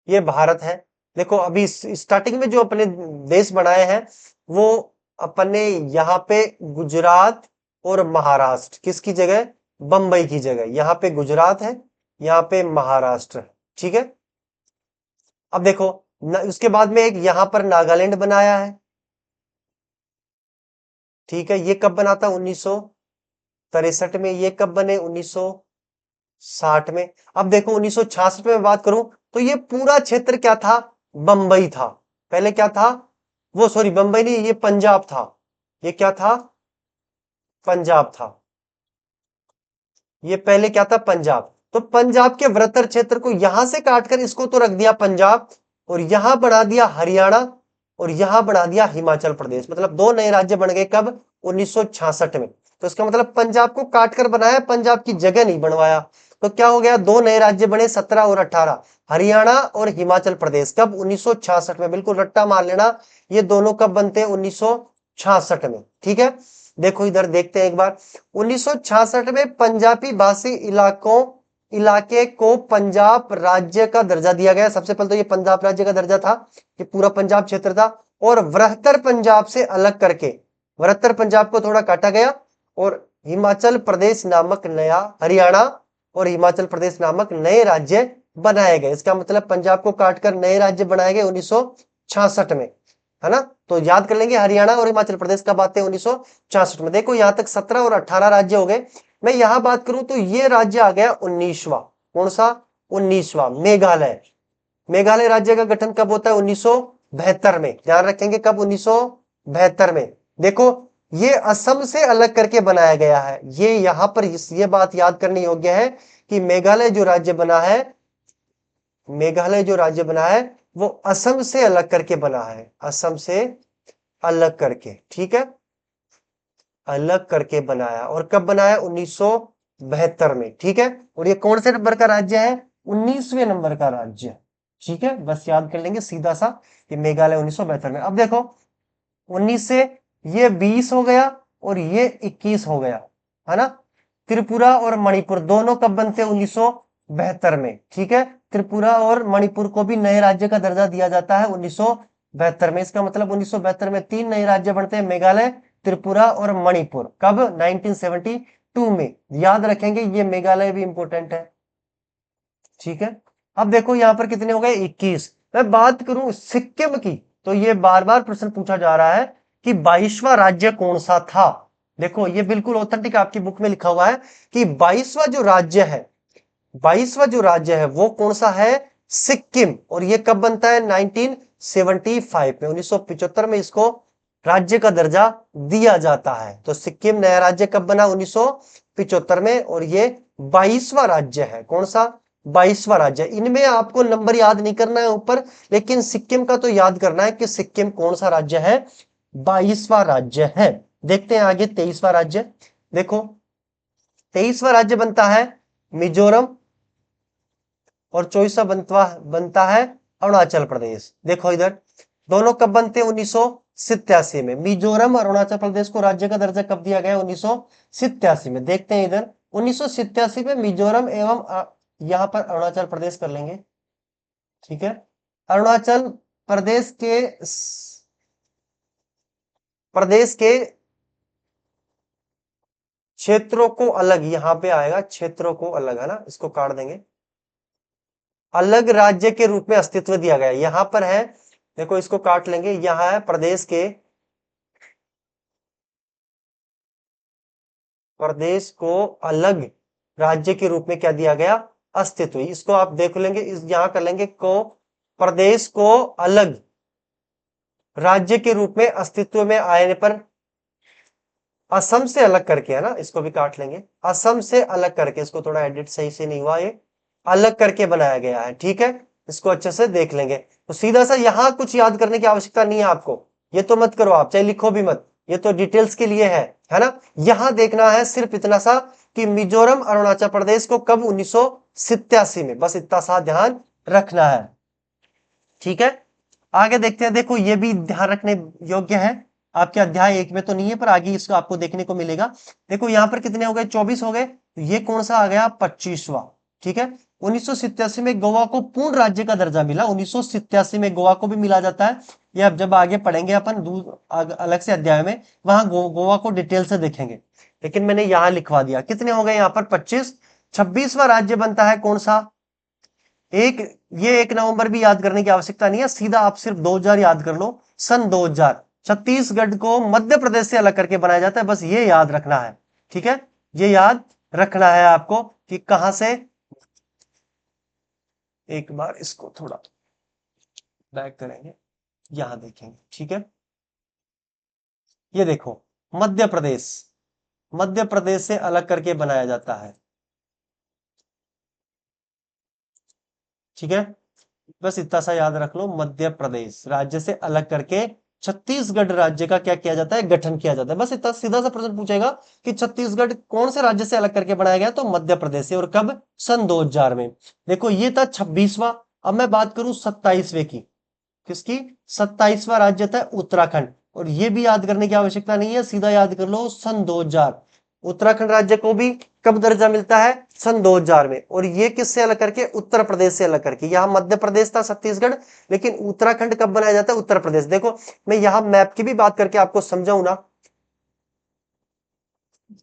ये भारत है। देखो अभी स्टार्टिंग में जो अपने देश बनाए हैं वो अपने यहाँ पे गुजरात और महाराष्ट्र किसकी जगह, बंबई की जगह। यहाँ पे गुजरात है, यहाँ पे महाराष्ट्र है। ठीक है, अब देखो उसके बाद में एक यहाँ पर नागालैंड बनाया है। ठीक है, ये कब बना था, 1963 में। ये कब बने, 1960 में। अब देखो 1966 में बात करूं तो ये पूरा क्षेत्र क्या था, बंबई था। पहले क्या था, वो सॉरी बंबई नहीं, ये पंजाब था। ये क्या था, पंजाब था। ये पहले क्या था, पंजाब। तो पंजाब के वृत्तर क्षेत्र को यहां से काटकर इसको तो रख दिया पंजाब, और यहां बना दिया हरियाणा, और यहां बना दिया हिमाचल प्रदेश। मतलब 2 नए राज्य बन गए कब, 1966 में। तो इसका मतलब पंजाब को काटकर बनाया, पंजाब की जगह नहीं बनवाया। तो क्या हो गया, दो नए राज्य बने 17 और 18, हरियाणा और हिमाचल प्रदेश। कब, 1966 में। बिल्कुल रट्टा मार लेना, ये दोनों कब बनते हैं, 1966 में। ठीक है, देखो इधर देखते हैं एक बार। 1966 में पंजाबी भाषी इलाके को पंजाब राज्य का दर्जा दिया गया। सबसे पहले तो ये पंजाब राज्य का दर्जा था, ये पूरा पंजाब क्षेत्र था। और वृहत्तर पंजाब से अलग करके, वृहत्तर पंजाब को थोड़ा काटा गया और हिमाचल प्रदेश नामक नया, हरियाणा और हिमाचल प्रदेश नामक नए राज्य बनाए गए। इसका मतलब पंजाब को काटकर नए राज्य बनाए गए 1966 में, है ना। तो याद कर लेंगे, हरियाणा और हिमाचल प्रदेश कब आते हैं, 1966 में। देखो यहां तक 17 और 18 राज्य हो गए। मैं यहां बात करूं तो ये राज्य आ गया 19वां। कौन सा, 19वां, मेघालय। मेघालय राज्य का गठन कब होता है, 1972 में। ध्यान रखेंगे कब, 1972 में। देखो ये असम से अलग करके बनाया गया है। ये यहां पर ये बात याद करने योग्य है कि मेघालय जो राज्य बना है, मेघालय जो राज्य बना है वो असम से अलग करके बना है, असम से अलग करके। ठीक है, अलग करके बनाया। और कब बनाया, 1972 में। ठीक है, और ये कौन से नंबर का राज्य है, 19वें नंबर का राज्य। ठीक है, बस याद कर लेंगे सीधा सा, कि मेघालय 1972 में। अब देखो 19 से ये 20 हो गया और ये 21 हो गया, है ना। त्रिपुरा और मणिपुर दोनों कब बनते हैं, 1972 में। ठीक है, त्रिपुरा और मणिपुर को भी नए राज्य का दर्जा दिया जाता है 1972 में। इसका मतलब 1972 में तीन नए राज्य बनते हैं, मेघालय, त्रिपुरा और मणिपुर। कब, 1972 में। याद रखेंगे, ये मेघालय भी इंपॉर्टेंट है। ठीक है, अब देखो यहां पर कितने हो गए, 21। मैं बात करूं सिक्किम की, तो ये बार बार प्रश्न पूछा जा रहा है कि 22वां राज्य कौन सा था। देखो ये बिल्कुल ऑथेंटिक आपकी बुक में लिखा हुआ है कि 22वां जो राज्य है, 22वां जो राज्य है वो कौन सा है, सिक्किम। और ये कब बनता है, 1975 में। 1975 में इसको राज्य का दर्जा दिया जाता है। तो सिक्किम नया राज्य कब बना, 1975 में। और ये 22वां राज्य है। कौन सा, 22वां राज्य। इनमें आपको नंबर याद नहीं करना है ऊपर, लेकिन सिक्किम का तो याद करना है कि सिक्किम कौन सा राज्य है, 22वां राज्य है। देखते हैं आगे 23वां राज्य। देखो 23वां राज्य बनता है मिजोरम और 24वां बनता है अरुणाचल प्रदेश। देखो इधर दोनों कब बनते हैं, 1987 में। मिजोरम और अरुणाचल प्रदेश को राज्य का दर्जा कब दिया गया, 1987 में। देखते हैं इधर 1987 में मिजोरम एवं यहां पर अरुणाचल प्रदेश कर लेंगे। ठीक है, अरुणाचल प्रदेश के क्षेत्रों को अलग, यहां पे आएगा क्षेत्रों को अलग, है ना, इसको काट देंगे। अलग राज्य के रूप में अस्तित्व दिया गया, यहां पर है। देखो इसको काट लेंगे, यहां है प्रदेश को अलग राज्य के रूप में क्या दिया गया, अस्तित्व। इसको आप देख लेंगे, इस यहां कर लेंगे को, प्रदेश को अलग राज्य के रूप में अस्तित्व में आने पर, असम से अलग करके, है ना, इसको भी काट लेंगे। असम से अलग करके, इसको थोड़ा एडिट सही से नहीं हुआ, ये अलग करके बनाया गया है। ठीक है, इसको अच्छे से देख लेंगे। तो सीधा सा यहां कुछ याद करने की आवश्यकता नहीं है आपको, ये तो मत करो आप, चाहे लिखो भी मत, ये तो डिटेल्स के लिए है ना। यहां देखना है सिर्फ इतना सा कि मिजोरम अरुणाचल प्रदेश को कब, 1987 में। बस इतना सा ध्यान रखना है। ठीक है, आगे देखते हैं। देखो ये भी ध्यान रखने योग्य है, आपके अध्याय 1 में तो नहीं है पर आगे इसको आपको देखने को मिलेगा। देखो यहां पर कितने हो गए, 24 हो गए। तो ये कौन सा आ गया, 25वां। ठीक है, 1987 में गोवा को पूर्ण राज्य का दर्जा मिला। 1987 में गोवा को भी मिला जाता है, ये अब जब आगे पढ़ेंगे अपन अलग से अध्याय में, वहां गोवा को डिटेल से देखेंगे। लेकिन मैंने यहां लिखवा दिया, कितने हो गए यहाँ पर, 25। 26वां राज्य बनता है कौन सा, एक, ये 1 नवंबर भी याद करने की आवश्यकता नहीं है, सीधा आप सिर्फ 2000 याद कर लो। सन 2000 छत्तीसगढ़ को मध्य प्रदेश से अलग करके बनाया जाता है, बस ये याद रखना है। ठीक है, ये याद रखना है आपको कि कहां से। एक बार इसको थोड़ा बैक करेंगे, यहां देखेंगे। ठीक है, ये देखो मध्य प्रदेश, मध्य प्रदेश से अलग करके बनाया जाता है। ठीक है, बस इतना सा याद रख लो, मध्य प्रदेश राज्य से अलग करके छत्तीसगढ़ राज्य का क्या किया जाता है, गठन किया जाता है। बस इतना सीधा सा प्रश्न पूछेगा कि छत्तीसगढ़ कौन से राज्य से अलग करके बनाया गया, तो मध्य प्रदेश से। और कब, सन 2000 में। देखो ये था 26वां। अब मैं बात करूं 27वें की। किसकी, 27वां राज्य था उत्तराखंड। और ये भी याद करने की आवश्यकता नहीं है, सीधा याद कर लो सन 2000। उत्तराखंड राज्य को भी कब दर्जा मिलता है, सन 2000 में। और ये किससे अलग करके, उत्तर प्रदेश से अलग करके। यहां मध्य प्रदेश था, छत्तीसगढ़, लेकिन उत्तराखंड कब बनाया जाता है, उत्तर प्रदेश। देखो मैं यहां मैप की भी बात करके आपको समझाऊं ना,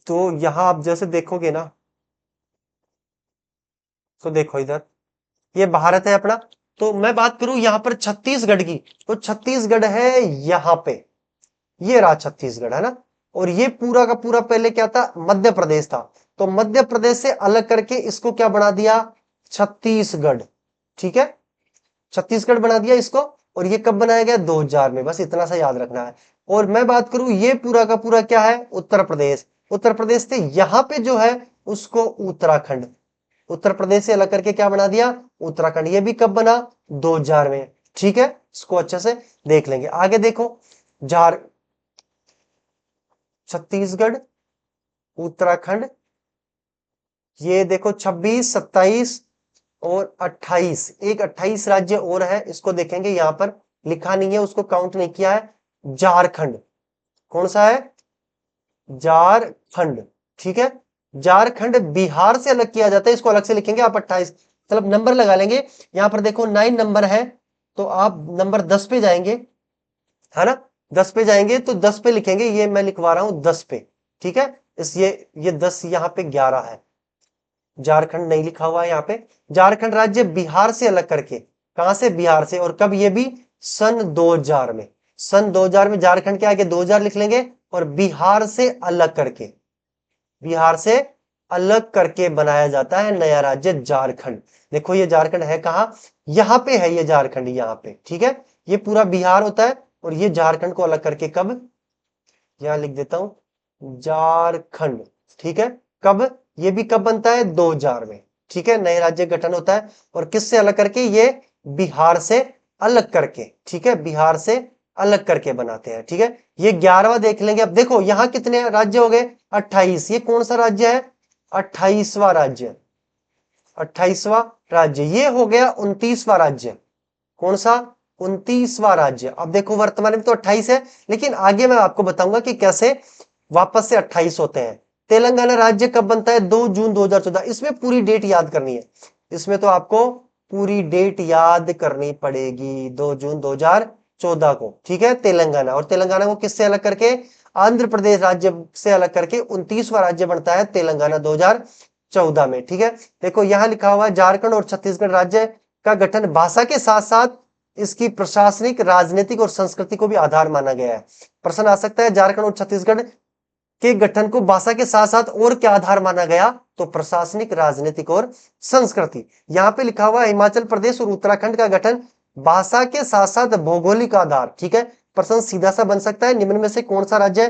तो यहां आप जैसे देखोगे ना, तो देखो इधर ये भारत है अपना। तो मैं बात करूं यहां पर छत्तीसगढ़ की, तो छत्तीसगढ़ है यहां पे, ये रहा छत्तीसगढ़, है ना। और ये पूरा का पूरा पहले क्या था, मध्य प्रदेश था। तो मध्य प्रदेश से अलग करके इसको क्या बना दिया, छत्तीसगढ़। ठीक है, छत्तीसगढ़ बना दिया इसको। और ये कब बनाया गया, 2000 में। बस इतना सा याद रखना है। और मैं बात करूं ये पूरा का पूरा क्या है, उत्तर प्रदेश। उत्तर प्रदेश से यहां पे जो है उसको उत्तराखंड, उत्तर प्रदेश से अलग करके क्या बना दिया, उत्तराखंड। ये भी कब बना, 2000 में। ठीक है, इसको अच्छे से देख लेंगे। आगे देखो, झार छत्तीसगढ़, उत्तराखंड, ये देखो 26, 27 और 28, एक 28 राज्य और है, इसको देखेंगे। यहां पर लिखा नहीं है, उसको काउंट नहीं किया है। झारखंड, कौन सा है, झारखंड। ठीक है, झारखंड बिहार से अलग किया जाता है, इसको अलग से लिखेंगे आप 28, मतलब नंबर लगा लेंगे। यहां पर देखो 9 नंबर है, तो आप नंबर 10 पे जाएंगे, है ना। 10 पे जाएंगे तो 10 पे लिखेंगे, ये मैं लिखवा रहा हूं 10 पे। ठीक है, इस ये 10 यहाँ पे 11 है, झारखंड नहीं लिखा हुआ है यहाँ पे। झारखंड राज्य बिहार से अलग करके, कहां से, बिहार से। और कब, ये भी सन 2000 में। सन 2000 में झारखंड के आगे 2000 लिख लेंगे, और बिहार से अलग करके, बिहार से अलग करके बनाया जाता है नया राज्य झारखंड। देखो ये झारखंड है कहां, यहां पे है ये झारखंड, यहां पे। ठीक है, ये पूरा बिहार होता है, और ये झारखंड को अलग करके कब, यहां लिख देता हूं झारखंड। ठीक है, कब, ये भी कब बनता है, 2000 में। ठीक है, नए राज्य गठन होता है। और किससे अलग करके, ये बिहार से अलग करके। ठीक है, बिहार से अलग करके बनाते हैं। ठीक है, ये 11वां देख लेंगे। अब देखो यहां कितने राज्य हो गए, 28। ये कौन सा राज्य है, 28वां राज्य, 28वां राज्य। ये हो गया 29वां राज्य, कौन सा, 29वां राज्य। अब देखो वर्तमान में तो 28 है, लेकिन आगे मैं आपको बताऊंगा कि कैसे वापस से 28 होते हैं। तेलंगाना राज्य कब बनता है, 2 जून 2014। इसमें पूरी डेट याद करनी है, इसमें तो आपको पूरी डेट याद करनी पड़ेगी, 2 जून 2014 को। ठीक है, तेलंगाना, और तेलंगाना को किससे अलग करके, आंध्र प्रदेश राज्य से अलग करके 29वां राज्य बनता है तेलंगाना 2014 में। ठीक है, देखो यहां लिखा हुआ है झारखंड और छत्तीसगढ़ राज्य का गठन भाषा के साथ साथ इसकी प्रशासनिक, राजनीतिक और संस्कृति को भी आधार माना गया है। प्रश्न आ सकता है, झारखंड और छत्तीसगढ़ के गठन को भाषा के साथ साथ और क्या आधार माना गया, तो प्रशासनिक, राजनीतिक और संस्कृति। यहां पे लिखा हुआ है हिमाचल प्रदेश और उत्तराखंड का गठन भाषा के साथ साथ भौगोलिक आधार। ठीक है, प्रश्न सीधा सा बन सकता है, निम्न में से कौन सा राज्य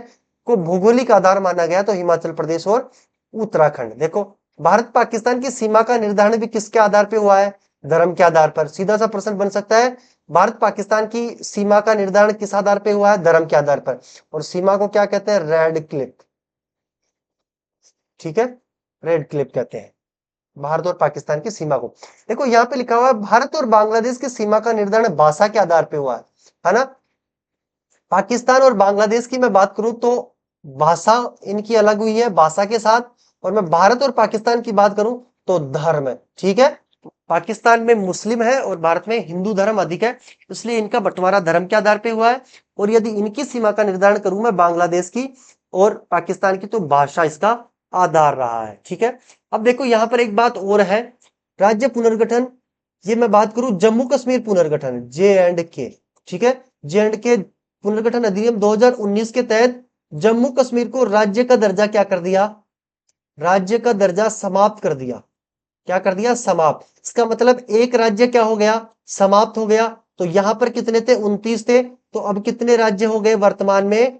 को भौगोलिक आधार माना गया, तो हिमाचल प्रदेश और उत्तराखंड। देखो भारत पाकिस्तान की सीमा का निर्धारण भी किसके आधार पर हुआ है, धर्म के आधार पर। सीधा सा प्रश्न बन सकता है, भारत पाकिस्तान की सीमा का निर्धारण किस आधार पर हुआ है, धर्म के आधार पर। और सीमा को क्या कहते हैं, रेड क्लिफ। ठीक है, रेड क्लिफ कहते हैं भारत और पाकिस्तान की सीमा को। देखो यहां पे लिखा हुआ है भारत और बांग्लादेश की सीमा का निर्धारण भाषा के आधार पर हुआ है ना। पाकिस्तान और बांग्लादेश की मैं बात करूं तो भाषा इनकी अलग हुई है, भाषा के साथ। और मैं भारत और पाकिस्तान की बात करूं तो धर्म। ठीक है, पाकिस्तान में मुस्लिम है और भारत में हिंदू धर्म अधिक है, इसलिए इनका बंटवारा धर्म के आधार पर हुआ है। और यदि इनकी सीमा का निर्धारण करूं मैं बांग्लादेश की और पाकिस्तान की, तो भाषा इसका आधार रहा है। ठीक है, अब देखो यहां पर एक बात और है, राज्य पुनर्गठन। ये मैं बात करूं जम्मू कश्मीर पुनर्गठन, J&K। ठीक है, J&K पुनर्गठन अधिनियम 2019 के तहत जम्मू कश्मीर को राज्य का दर्जा क्या कर दिया, राज्य का दर्जा समाप्त कर दिया। क्या कर दिया, समाप्त। इसका मतलब एक राज्य क्या हो गया, समाप्त हो गया। तो यहां पर कितने थे, 29 थे, तो अब कितने राज्य हो गए वर्तमान में,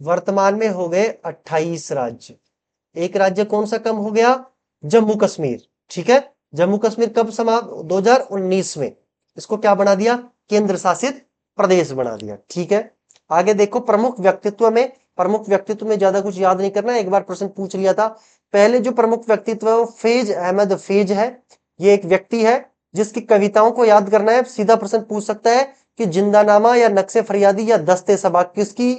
वर्तमान में हो गए 28 राज्य। एक राज्य कौन सा कम हो गया, जम्मू कश्मीर। ठीक है, जम्मू कश्मीर कब समाप्त, 2019 में। इसको क्या बना दिया, केंद्र शासित प्रदेश बना दिया। ठीक है, आगे देखो प्रमुख व्यक्तित्व में ज्यादा कुछ याद नहीं करना, एक बार प्रश्न पूछ लिया था। पहले जो प्रमुख व्यक्तित्व है वो फैज अहमद फैज है। ये एक व्यक्ति है जिसकी कविताओं को याद करना है। सीधा प्रश्न पूछ सकता है कि जिंदानामा या नक्शे फरियादी या दस्ते सबा किसकी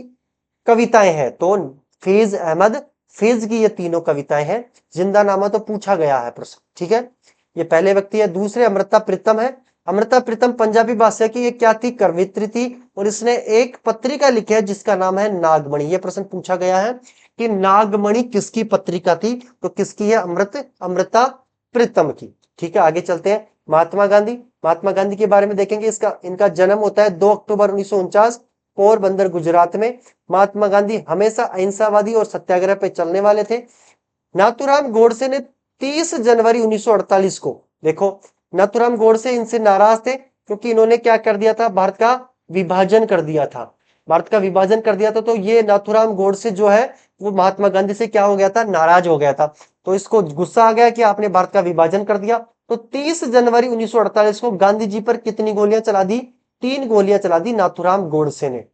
कविताएं हैं, तो फैज अहमद फैज की ये तीनों कविताएं हैं। जिंदानामा तो पूछा गया है प्रश्न, ठीक है। ये पहले व्यक्ति है। दूसरे अमृता प्रीतम है। अमृता प्रीतम पंजाबी भाषा की एक क्या थी, कवियत्री थी, और इसने एक पत्रिका लिखी है जिसका नाम है नागमणि। ये प्रश्न पूछा गया है कि नागमणि किसकी पत्रिका थी, तो किसकी है, अमृता प्रीतम की। ठीक है, आगे चलते हैं। महात्मा गांधी के बारे में देखेंगे। इनका जन्म होता है 2 अक्टूबर 1949 पोरबंदर गुजरात में। महात्मा गांधी हमेशा अहिंसावादी और सत्याग्रह पे चलने वाले थे। नाथूराम गोडसे ने 30 जनवरी 1948 को, देखो नाथूराम गोडसे इनसे नाराज थे क्योंकि इन्होंने क्या कर दिया था, भारत का विभाजन कर दिया था। तो ये नाथूराम गोडसे जो है वो महात्मा गांधी से क्या हो गया था, नाराज हो गया था। तो इसको गुस्सा आ गया कि आपने भारत का विभाजन कर दिया। तो 30 जनवरी 1948 को गांधी जी पर कितनी गोलियां चला दी, 3 गोलियां चला दी नाथूराम गोडसे ने,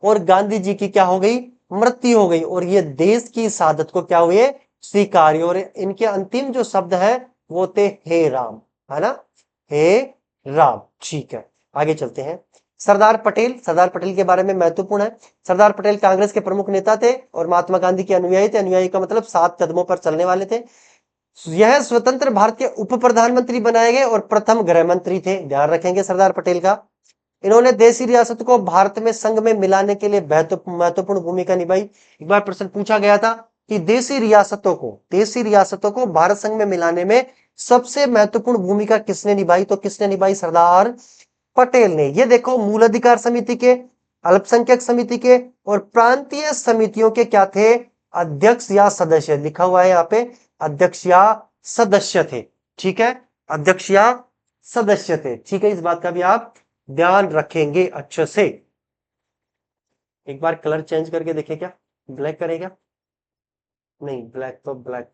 और गांधी जी की क्या हो गई, मृत्यु हो गई। और ये देश की शहादत को क्या हुए, स्वीकार। और इनके अंतिम जो शब्द है वो थे हे राम, है ना, हे राम। ठीक है, आगे चलते हैं। सरदार पटेल के बारे में महत्वपूर्ण है। सरदार पटेल कांग्रेस के प्रमुख नेता थे और महात्मा गांधी के अनुयायी थे। अनुयायी का मतलब 7 कदमों पर चलने वाले थे। यह स्वतंत्र भारत के उप प्रधानमंत्री बनाए गए और प्रथम गृह मंत्री थे, ध्यान रखेंगे सरदार पटेल का। इन्होंने देशी रियासत को भारत में संघ में मिलाने के लिए महत्वपूर्ण भूमिका निभाई। एक बार प्रश्न पूछा गया था कि देशी रियासतों को भारत संघ में मिलाने में सबसे महत्वपूर्ण भूमिका किसने निभाई, तो किसने निभाई, सरदार पटेल ने। ये देखो मूल अधिकार समिति के, अल्पसंख्यक समिति के और प्रांतीय समितियों के क्या थे, अध्यक्ष या सदस्य। लिखा हुआ है यहाँ पे अध्यक्ष या सदस्य थे। ठीक है, अध्यक्ष या सदस्य थे। ठीक है, इस बात का भी आप ध्यान रखेंगे अच्छे से। एक बार कलर चेंज करके देखें, क्या ब्लैक करेगा, नहीं ब्लैक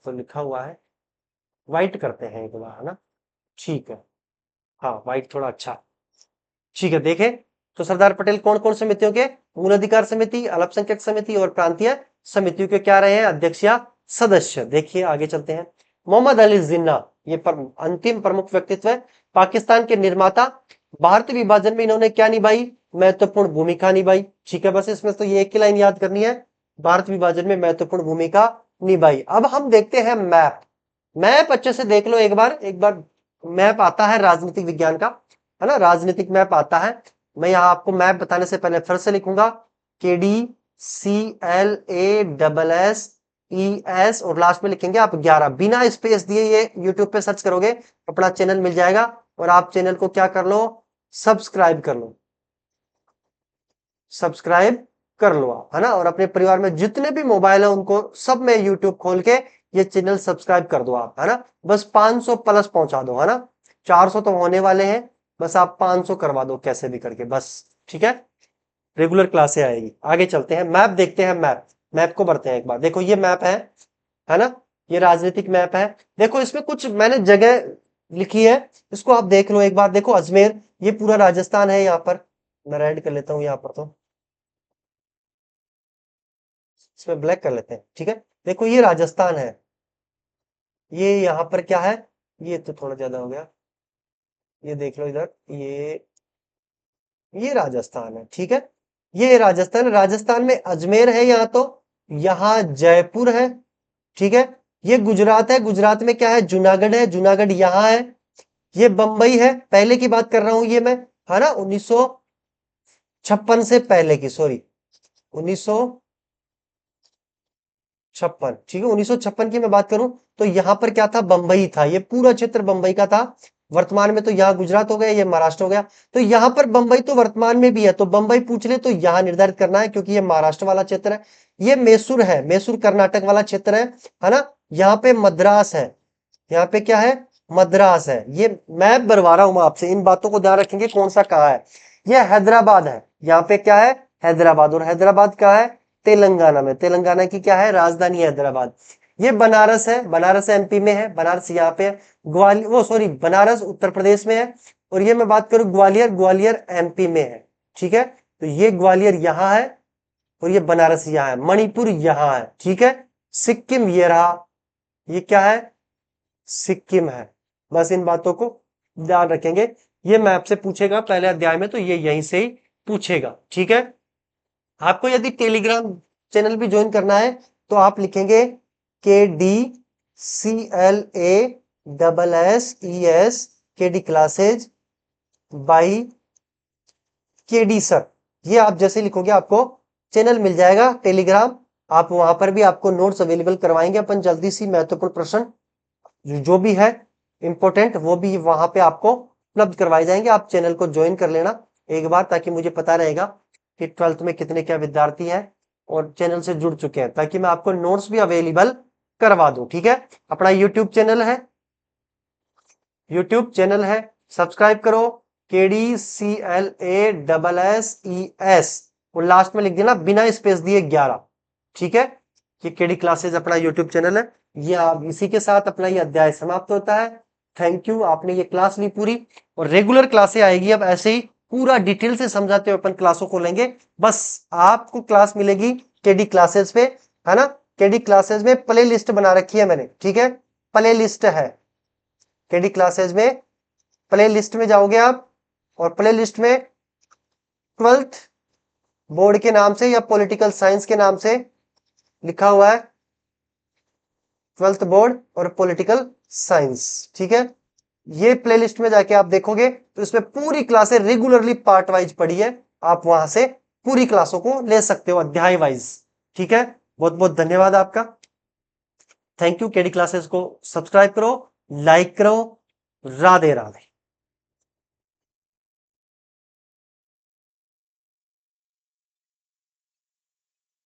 तो लिखा हुआ है, व्हाइट करते हैं एक बार, है ना। ठीक है, हाँ व्हाइट थोड़ा अच्छा। ठीक है, देखें तो सरदार पटेल कौन कौन समितियों के, मूल अधिकार समिति, अल्पसंख्यक समिति और प्रांतीय समितियों के क्या रहे हैं, अध्यक्ष या सदस्य। देखिए आगे चलते हैं। मोहम्मद अली जिन्ना, ये अंतिम प्रमुख व्यक्तित्व है। पाकिस्तान के निर्माता, भारतीय विभाजन में इन्होंने क्या निभाई, महत्वपूर्ण भूमिका निभाई। ठीक है, बस इसमें तो ये एक ही लाइन याद करनी है, भारत विभाजन में महत्वपूर्ण भूमिका निभाई। अब हम देखते हैं मैप अच्छे से देख लो एक बार मैप आता है राजनीतिक विज्ञान का, है ना, राजनीतिक मैप आता है। मैं यहाँ आपको मैप बताने से पहले फिर से लिखूंगा, KDCLASSES और लास्ट में लिखेंगे आप 11, बिना स्पेस दिए। ये यूट्यूब पे सर्च करोगे अपना चैनल मिल जाएगा और आप चैनल को क्या कर लो, सब्सक्राइब कर लो आप, है ना। और अपने परिवार में जितने भी मोबाइल है उनको सब में यूट्यूब खोल के ये चैनल सब्सक्राइब कर दो आप, है ना। बस 500 प्लस पहुंचा दो, है ना, 400 तो होने वाले हैं, बस आप 500 करवा दो कैसे भी करके बस। ठीक है, रेगुलर क्लासे आएगी। आगे चलते हैं, मैप देखते हैं। मैप को बढ़ते हैं एक बार। देखो ये मैप है ना, ये राजनीतिक मैप है। देखो इसमें कुछ मैंने जगह लिखी है, इसको आप देख लो एक बार। देखो अजमेर, ये पूरा राजस्थान है। यहाँ पर मैं रेड कर लेता हूँ, यहाँ पर तो इसमें ब्लैक कर लेते हैं। ठीक है, देखो ये राजस्थान है, ये यहाँ पर क्या है, ये तो थोड़ा ज्यादा हो गया, ये देख लो इधर, ये राजस्थान है। ठीक है, ये राजस्थान में अजमेर है यहाँ, तो यहाँ जयपुर है। ठीक है, ये गुजरात है, गुजरात में क्या है, जूनागढ़ है, जूनागढ़ यहाँ है। ये बंबई है, पहले की बात कर रहा हूं ये मैं, है ना, 1956 से पहले की, सॉरी 1956। ठीक है, 1956 की मैं बात करूं तो यहां पर क्या था, बंबई था, ये पूरा क्षेत्र बंबई का था। वर्तमान में तो यहाँ गुजरात हो गया, ये महाराष्ट्र हो गया। तो यहाँ पर बंबई तो वर्तमान में भी है, तो बंबई पूछ ले तो यहाँ निर्धारित करना है क्योंकि ये महाराष्ट्र वाला क्षेत्र है। ये मैसूर है, मैसूर कर्नाटक वाला क्षेत्र है ना। यहाँ पे मद्रास है, यहाँ पे क्या है, मद्रास है। ये मैप बनवा रहा हूं मैं आपसे, इन बातों को ध्यान रखेंगे कौन सा कहाँ है। ये हैदराबाद है, यहाँ पे क्या है, हैदराबाद। और हैदराबाद कहाँ है, तेलंगाना में। तेलंगाना की क्या है, राजधानी हैदराबाद। ये बनारस है, बनारस एमपी में है, बनारस यहाँ पे ग्वालियर, वो सॉरी बनारस उत्तर प्रदेश में है। और ये मैं बात करूं ग्वालियर, ग्वालियर एमपी में है। ठीक है, तो ये ग्वालियर यहां है और ये बनारस यहां है, मणिपुर यहां है, ठीक है। सिक्किम ये रहा, ये क्या है, सिक्किम है। बस इन बातों को ध्यान रखेंगे। ये मैप से पूछेगा पहले अध्याय में, तो ये यहीं से ही पूछेगा, ठीक है। आपको यदि टेलीग्राम चैनल भी ज्वाइन करना है तो आप लिखेंगे KDCLASSES KD classes by KD sir. ये आप जैसे लिखोगे आपको चैनल मिल जाएगा टेलीग्राम। आप वहां पर भी आपको नोट्स अवेलेबल करवाएंगे अपन जल्दी सी। महत्वपूर्ण प्रश्न जो भी है इंपॉर्टेंट वो भी वहां पे आपको उपलब्ध करवाए जाएंगे। आप चैनल को ज्वाइन कर लेना एक बार, ताकि मुझे पता रहेगा कि 12th में कितने क्या विद्यार्थी हैं और चैनल से जुड़ चुके हैं, ताकि मैं आपको नोट्स भी अवेलेबल करवा दूं, ठीक है। अपना यूट्यूब चैनल है, सब्सक्राइब करो, KDCLASSES और लास्ट में लिख देना बिना स्पेस दिए 11, ठीक है। ये केडी क्लासेस अपना यूट्यूब चैनल है। ये आप इसी के साथ अपना ये अध्याय समाप्त होता है। थैंक यू, आपने ये क्लास ली पूरी, और रेगुलर क्लासें आएगी अब ऐसे ही पूरा डिटेल से समझाते हुए अपन क्लासों को लेंगे। बस आपको क्लास मिलेगी केडी क्लासेस पे, है ना। केडी क्लासेस में प्ले लिस्ट बना रखी है मैंने, ठीक है, प्ले लिस्ट है केडी क्लासेस में। प्ले लिस्ट में जाओगे आप और प्ले लिस्ट में 12th बोर्ड के नाम से या पॉलिटिकल साइंस के नाम से लिखा हुआ है, 12th बोर्ड और पॉलिटिकल साइंस, ठीक है। ये प्लेलिस्ट में जाके आप देखोगे तो इसमें पूरी क्लासें रेगुलरली पार्ट वाइज पढ़ी है। आप वहां से पूरी क्लासों को ले सकते हो अध्याय वाइज, ठीक है। बहुत बहुत धन्यवाद आपका। Thank you. केडी क्लासेस को सब्सक्राइब करो, लाइक करो। राधे राधे।